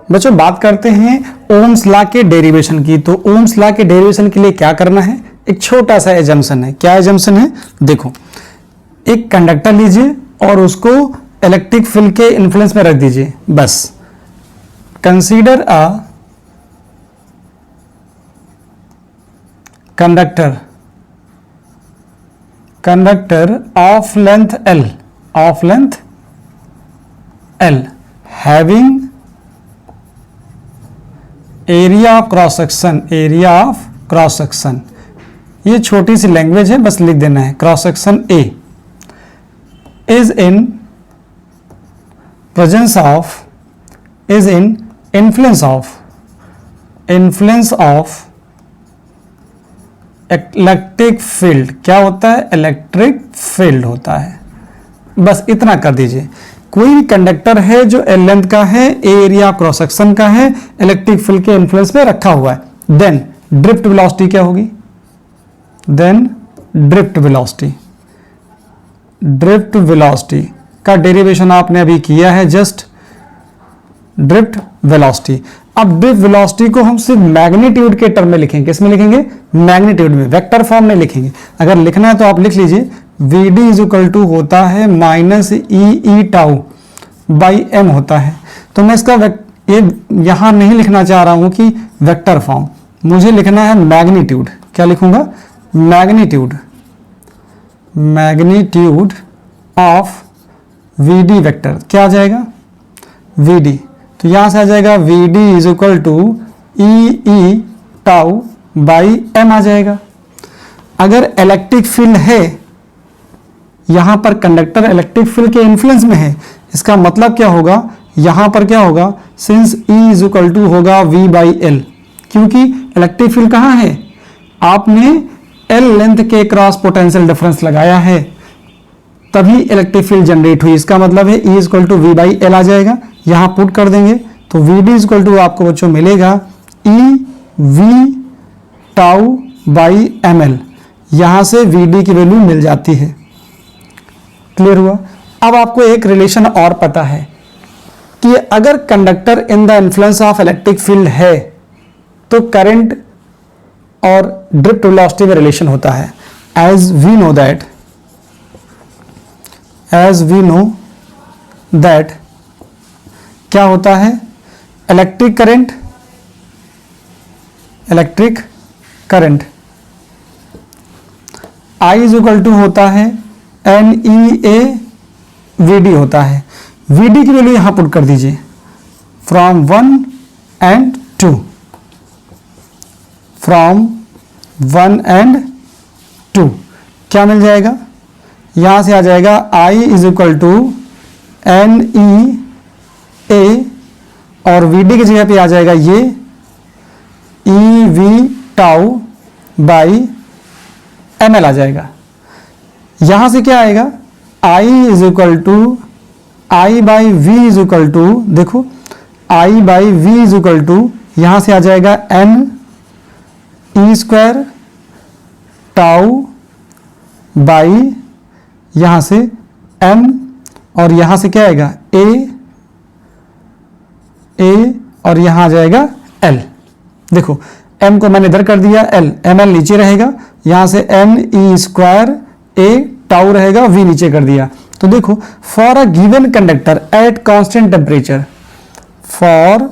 बच्चों बात करते हैं ओम्स लॉ के डेरिवेशन की। तो ओम्स लॉ के डेरिवेशन के लिए क्या करना है, एक छोटा सा एजम्पशन है। क्या एजम्पशन है, देखो एक कंडक्टर लीजिए और उसको इलेक्ट्रिक फील्ड के इन्फ्लुएंस में रख दीजिए। बस consider a conductor of length L having area of cross section, ये छोटी सी लैंग्वेज है, बस लिख देना है। Cross section A is in influence of electric field. क्या होता है, इलेक्ट्रिक फील्ड होता है। बस इतना कर दीजिए। कोई भी कंडक्टर है जो एल लेंथ का है, एरिया क्रॉस सेक्शन का है, इलेक्ट्रिक फील्ड के इन्फ्लुएंस में रखा हुआ है, देन ड्रिफ्ट वेलोसिटी क्या होगी, ड्रिफ्ट वेलोसिटी का डेरिवेशन आपने अभी किया है, जस्ट ड्रिफ्ट वेलोसिटी। अब ड्रिफ्ट वेलोसिटी को हम सिर्फ मैग्नीट्यूड के टर्म में लिखेंगे। किसमें लिखेंगे, मैग्नीट्यूड में, वेक्टर फॉर्म में लिखेंगे। अगर लिखना है तो आप लिख लीजिए Vd इज इक्वल टू होता है minus E tau by M होता है। तो मैं इसका ये यहां नहीं लिखना चाह रहा हूं कि वेक्टर फॉर्म, मुझे लिखना है मैग्नीट्यूड। क्या लिखूंगा, मैग्नीट्यूड ऑफ Vd वेक्टर। क्या आ जाएगा, Vd, तो यहां से आ जाएगा Vd is equal to E tau by M आ जाएगा। अगर इलेक्ट्रिक फील्ड है, यहां पर कंडक्टर इलेक्ट्रिक फील्ड के इन्फ्लुएंस में है, इसका मतलब क्या होगा, यहां पर क्या होगा, since E is equal to होगा V बाई एल, क्योंकि इलेक्ट्रिक फील्ड कहां है, आपने L लेंथ के क्रॉस पोटेंशियल डिफरेंस लगाया है, तभी इलेक्ट्रिक फील्ड जनरेट हुई। इसका मतलब है E is equal to V by L आ जाएगा। यहां पुट कर देंगे तो Vd इज इक्वल टू आपको बच्चों मिलेगा E V tau by M L. यहां से Vd की वैल्यू मिल जाती है। क्लियर हुआ। अब आपको एक रिलेशन और पता है कि अगर conductor in the influence of electric field है तो करंट और ड्रिफ्ट वेलोसिटी में रिलेशन होता है। एज वी नो दैट क्या होता है, electric current I is equal to होता है NEA VD होता है। VD की वैल्यू यहां पुट कर दीजिए, फ्रॉम 1 and 2, क्या मिल जाएगा, यहां से आ जाएगा I is equal to NEA और VD की जगह पे आ जाएगा ये EV टाउ बाई ML आ जाएगा। यहां से क्या आएगा, I is equal to I by V is equal to, देखो I by V is equal to, यहां से आ जाएगा N E square tau by यहां से M, और यहां से क्या आएगा A और यहां आ जाएगा L। देखो M को मैंने इधर कर दिया, ML नीचे रहेगा, यहां से N E square A tau रहेगा, V नीचे कर दिया। तो देखो for a given conductor at constant temperature, for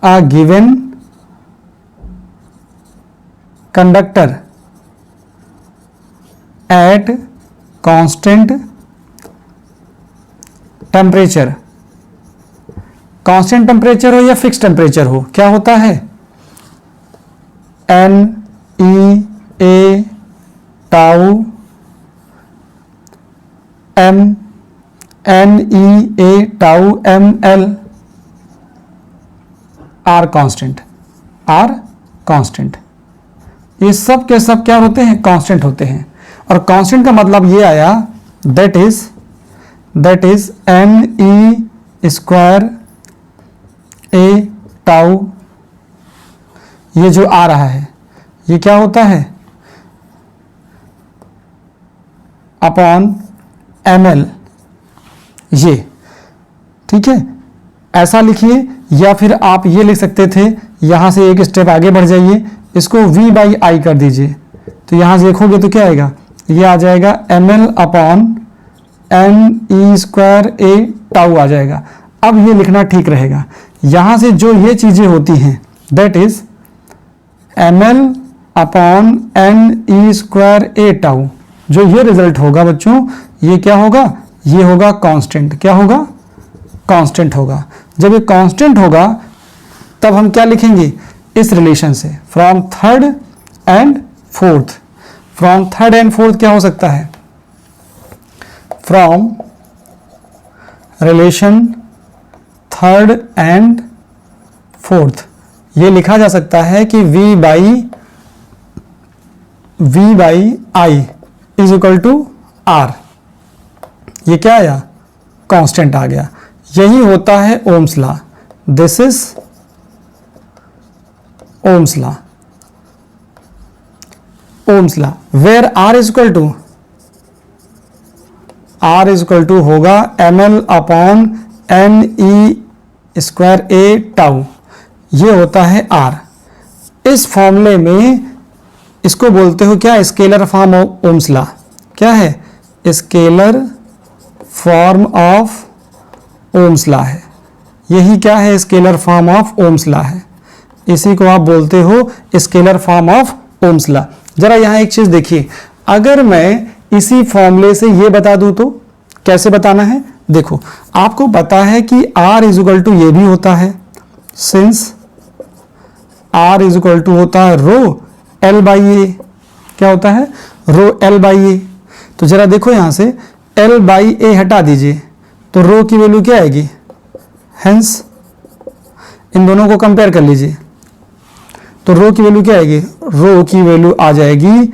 a given conductor at constant temperature, constant temperature हो या फिक्स टेम्परेचर हो, क्या होता है NEA tau NEA tau ML are constant, ये सब के सब क्या होते हैं, कांस्टेंट होते हैं। और कांस्टेंट का मतलब ये आया that is NE square A tau, ये जो आ रहा है ये क्या होता है अपॉन ML, ये ठीक है, ऐसा लिखिए या फिर आप ये लिख सकते थे, यहाँ से एक स्टेप आगे बढ़ जाइए, इसको v बाई आई कर दीजिए, तो यहाँ से देखोगे तो क्या आएगा, ये आ जाएगा ml upon N E square A tau आ जाएगा। अब ये लिखना ठीक रहेगा, यहाँ से जो ये चीज़ें होती हैं that is ml upon N E square A tau, जो ये रिजल्ट होगा बच्चों ये क्या होगा, ये होगा कांस्टेंट। क्या होगा, कांस्टेंट होगा। जब ये कांस्टेंट होगा तब हम क्या लिखेंगे इस रिलेशन से, from third and fourth. From third and fourth क्या हो सकता है, from relation third and fourth ये लिखा जा सकता है कि v by I is equal to R. ये क्या आया, कांस्टेंट आ गया। यही होता है Ohm's law. This is Ohm's law. Ohm's law where R is equal to होगा ml upon N E square A tau. ये होता है R। इस फॉर्मूले में इसको बोलते हो क्या, scalar form of Ohm's law. क्या है, scalar form of Ohm's law है। यही क्या है, scalar form of Ohm's law है। इसी को आप बोलते हो scalar form of Ohm's law. जरा यहाँ एक चीज देखिए, अगर मैं इसी फॉर्मूले से ये बता दूं तो कैसे बताना है, देखो आपको पता है कि R इज इक्वल टू ये भी होता है, since R is equal to होता है रो L बाई ए। क्या होता है, रो L बाई ए। तो जरा देखो यहां से L बाई ए हटा दीजिए तो रो की वैल्यू क्या आएगी, हेंस इन दोनों को कंपेयर कर लीजिए तो रो की वैल्यू क्या आएगी, रो की वैल्यू आ जाएगी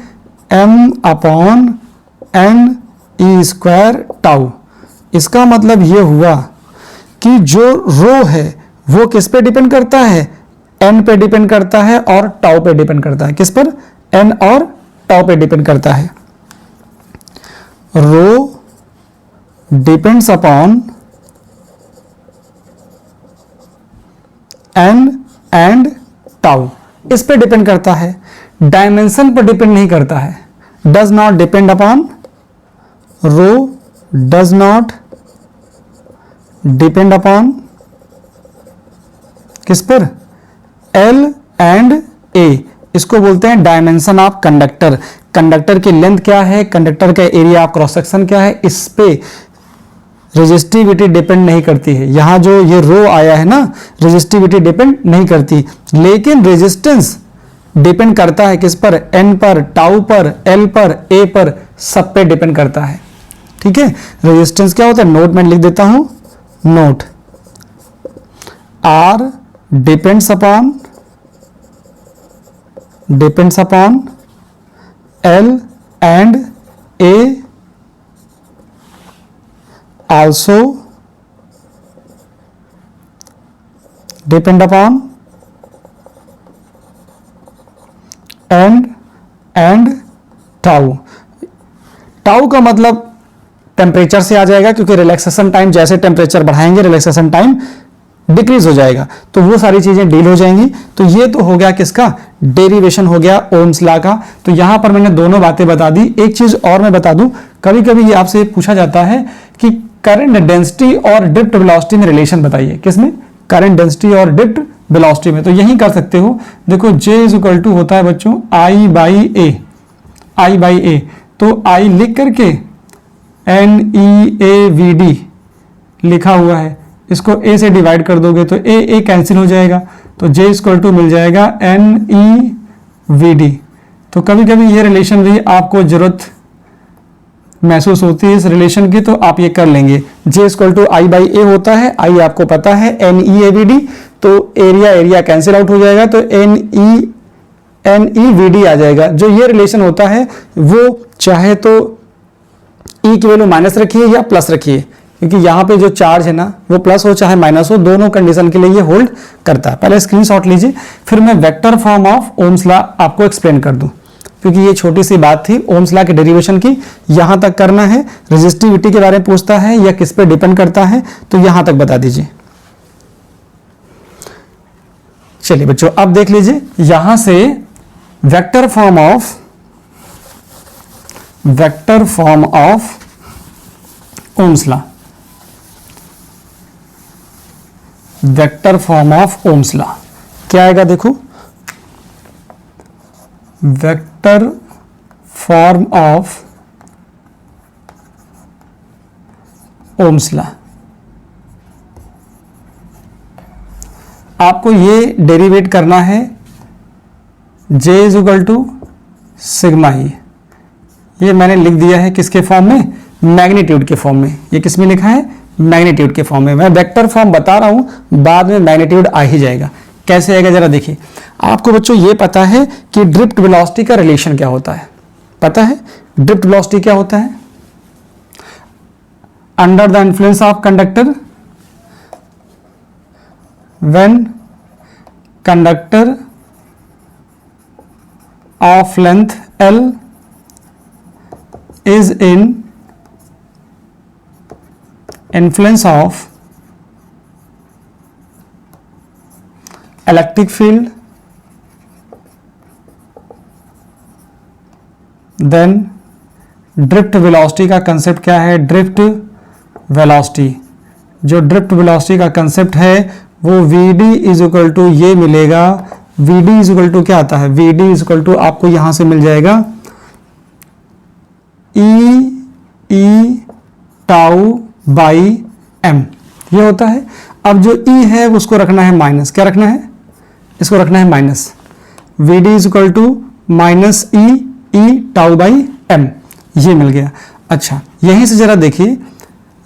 m upon N E square tau. इसका मतलब ये हुआ कि जो रो है वो किस पे डिपेंड करता है, n पे डिपेंड करता है और टाउ पे डिपेंड करता है। किस पर, n और टाउ पे डिपेंड करता है। Rho depends upon n and tau, इस पे डिपेंड करता है, डायमेंशन पर डिपेंड नहीं करता है। Does not depend upon, rho does not depend upon किस पर, L एंड A। इसको बोलते हैं डायमेंशन ऑफ कंडक्टर। कंडक्टर की लेंथ क्या है, कंडक्टर का एरिया ऑफ क्रॉस सेक्शन क्या है, इस पे रेजिस्टिविटी डिपेंड नहीं करती है। यहां जो ये रो आया है ना, रेजिस्टिविटी डिपेंड नहीं करती, लेकिन रेजिस्टेंस डिपेंड करता है किस पर, n पर, टाउ पर, L पर, A पर, सब पे डिपेंड करता है। ठीक है, रेजिस्टेंस क्या होता है, नोट में लिख देता हूं, note R depends upon L and A also depend upon N and tau। Tau का मतलब टेम्परेचर से आ जाएगा, क्योंकि रिलैक्सेशन टाइम जैसे टेम्परेचर बढ़ाएंगे रिलैक्सेशन टाइम डिक्रीज हो जाएगा, तो वो सारी चीजें डील हो जाएंगी। तो ये तो हो गया किसका, डेरिवेशन हो गया ओम्स लॉ का। तो यहां पर मैंने दोनों बातें बता दी। एक चीज और मैं बता दूं, कभी कभी ये आपसे पूछा जाता है कि करंट डेंसिटी और ड्रिफ्ट वेलोसिटी में रिलेशन बताइए। किसमें, करंट डेंसिटी और ड्रिफ्ट वेलोसिटी में। तो यही कर सकते हो, देखो J इज इक्वल टू होता है बच्चों I बाई ए। तो I लिख करके NEAVD लिखा हुआ है, इसको A से डिवाइड कर दोगे तो A कैंसिल हो जाएगा, तो J इक्वल टू मिल जाएगा NEVD। तो कभी कभी ये रिलेशन भी आपको जरूरत महसूस होती है इस रिलेशन की, तो आप ये कर लेंगे। J equal to I by A होता है, I आपको पता है NEAVD, तो एरिया कैंसिल आउट हो जाएगा, तो NEVD आ जाएगा। जो ये रिलेशन होता है वो चाहे तो E की वैल्यू माइनस रखिए या प्लस रखिए, क्योंकि यहाँ पे जो चार्ज है ना वो प्लस हो चाहे माइनस हो, दोनों कंडीशन के लिए ये होल्ड करता है। पहले स्क्रीनशॉट लीजिए, फिर मैं vector form of Ohm's law आपको एक्सप्लेन कर दूं, क्योंकि ये छोटी सी बात थी ओम्स लॉ के डेरिवेशन की। यहां तक करना है, रेजिस्टिविटी के बारे में पूछता है या किस पे डिपेंड करता है, तो यहां तक बता दीजिए। चलिए बच्चों, अब देख लीजिए यहां से vector form of Ohm's law, vector form of Ohm's law क्या आएगा? देखो, vector form of Ohm's law, आपको ये डेरिवेट करना है J is equal to sigma E. ये मैंने लिख दिया है किसके फॉर्म में? मैग्नीट्यूड के फॉर्म में। ये किस में लिखा है? मैग्नीट्यूड के फॉर्म में। मैं वेक्टर फॉर्म बता रहा हूं, बाद में मैग्नीट्यूड आ ही जाएगा। कैसे आएगा जरा देखिए। आपको बच्चों ये पता है कि ड्रिफ्ट वेलोसिटी का रिलेशन क्या होता है? पता है ड्रिफ्ट वेलोसिटी क्या होता है? Under the influence of conductor, when conductor of length L is in influence of electric field, then drift velocity का कंसेप्ट क्या है? Drift velocity. जो ड्रिफ्ट वेलोसिटी का कंसेप्ट है वो Vd इज इक्वल टू ये मिलेगा। Vd इज इक्वल टू क्या आता है? Vd इज इक्वल टू आपको यहां से मिल जाएगा E टाउ बाई m, ये होता है। अब जो E है उसको रखना है माइनस। क्या रखना है? इसको रखना है minus. Vd is equal to minus E tau by m, ये मिल गया। अच्छा, यहीं से जरा देखिए,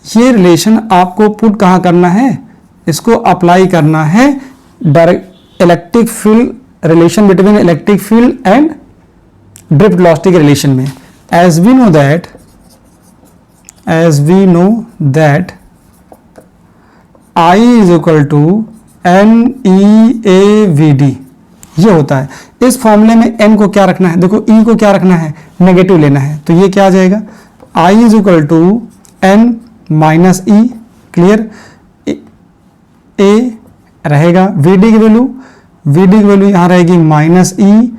ये रिलेशन आपको पुट कहां करना है? इसको अप्लाई करना है direct electric field, relation between electric field and drift velocity के रिलेशन में। As we know that I is equal to NEAVD, ये होता है। इस फॉर्मूले में n को क्या रखना है? देखो E को क्या रखना है? नेगेटिव लेना है, तो ये क्या आ जाएगा? I is equal to n minus E, clear? A रहेगा, Vd की वैल्यू यहां रहेगी माइनस E,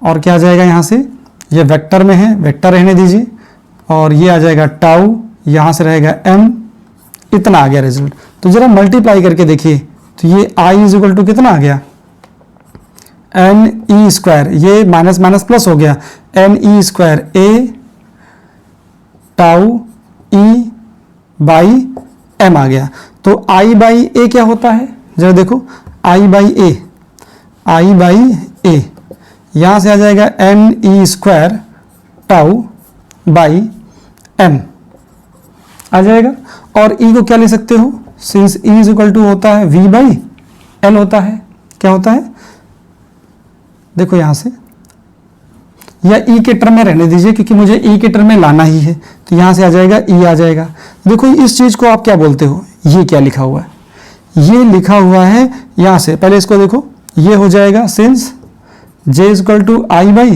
और क्या आ जाएगा यहां से? ये वेक्टर में है, वेक्टर रहने दीजिए, और ये आ जाएगा टाउ, यहां से रहेगा m, इतना आ गया रिजल्ट। तो जरा मल्टीप्लाई करके देखिए, तो ये I इज इक्वल टू कितना आ गया? NE स्क्वायर, ये माइनस माइनस प्लस हो गया, NE square A tau E by m आ गया। तो I बाई ए क्या होता है? जरा देखो, I बाई ए यहां से आ जाएगा NE square tau by m आ जाएगा। और E को क्या ले सकते हो? सिंस E इज इक्वल टू होता है V बाई L होता है। क्या होता है? देखो यहां से, या E के टर्म में रहने दीजिए क्योंकि मुझे E के टर्म में लाना ही है, तो यहां से आ जाएगा E आ जाएगा। देखो इस चीज को आप क्या बोलते हो? ये क्या लिखा हुआ है? ये लिखा हुआ है यहां से, पहले इसको देखो, ये हो जाएगा since J is equal to I by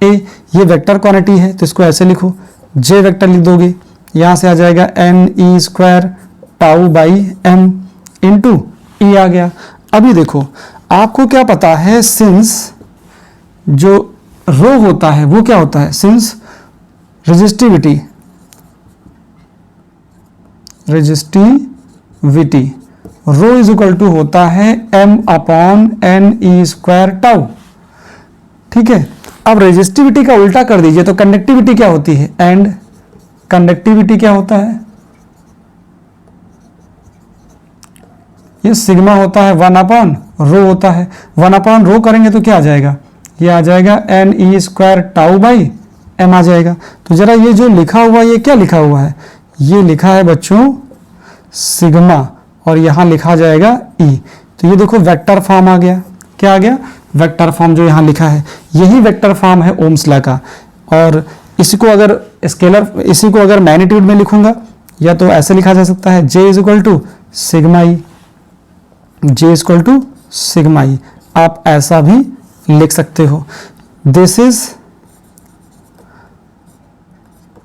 A, ये वेक्टर क्वांटिटी है तो इसको ऐसे लिखो, J वेक्टर लिख दोगे, यहां से आ जाएगा NE square tau by m into E आ गया। अभी देखो, आपको क्या पता है? सिंस जो रो होता है वो क्या होता है? Since resistivity rho is equal to होता है m upon NE square tau, ठीक है। अब रेजिस्टिविटी का उल्टा कर दीजिए तो कंडक्टिविटी क्या होती है? एंड कंडक्टिविटी क्या होता है? ये सिग्मा होता है, 1 अपॉन रो होता है। 1 अपॉन रो करेंगे तो क्या आ जाएगा? ये आ जाएगा NE square tau by m आ जाएगा। तो जरा ये जो लिखा हुआ, ये क्या लिखा हुआ है? ये लिखा है बच्चों सिग्मा, और यहां लिखा जाएगा E। तो ये देखो वेक्टर फॉर्म आ गया। क्या आ गया? वेक्टर फॉर्म जो यहां लिखा है, यही वेक्टर फॉर्म है ओम्स लॉ का। और इसी को अगर स्केलर, इसी को अगर मैग्नीट्यूड में लिखूंगा, या तो ऐसे लिखा जा सकता है J is equal to sigma E, J is equal to sigma E, आप ऐसा भी लिख सकते हो। This is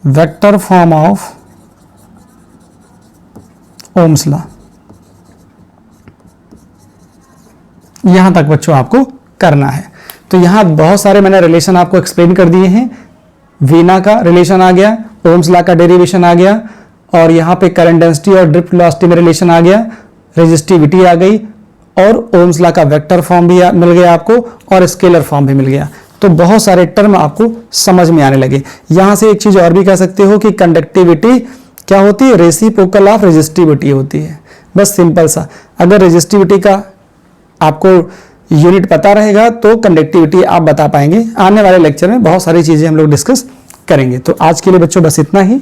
vector form of Ohm's law. यहाँ तक बच्चों आपको करना है। तो यहाँ बहुत सारे मैंने रिलेशन आपको एक्सप्लेन कर दिए हैं। वीना का रिलेशन आ गया, ओम्स लॉ का डेरिवेशन आ गया, और यहाँ पे करंट डेंसिटी और ड्रिफ्ट वेलोसिटी में रिलेशन आ गया, रेजिस्टिविटी आ गई, और ओम्स लॉ का वेक्टर फॉर्म भी मिल गया आपको, और स्केलर फॉर्म भी मिल गया। तो बहुत सारे टर्म आपको समझ में आने लगे। यहां से एक चीज और भी कह सकते हो कि कंडक्टिविटी क्या होती है, रेसिप्रोकल ऑफ रेजिस्टिविटी होती है। बस सिंपल सा, अगर रेजिस्टिविटी का आपको यूनिट पता रहेगा तो कंडक्टिविटी आप बता पाएंगे। आने वाले लेक्चर में बहुत सारी चीजें हम लोग डिस्कस करेंगे। तो आज के लिए बच्चों बस इतना ही।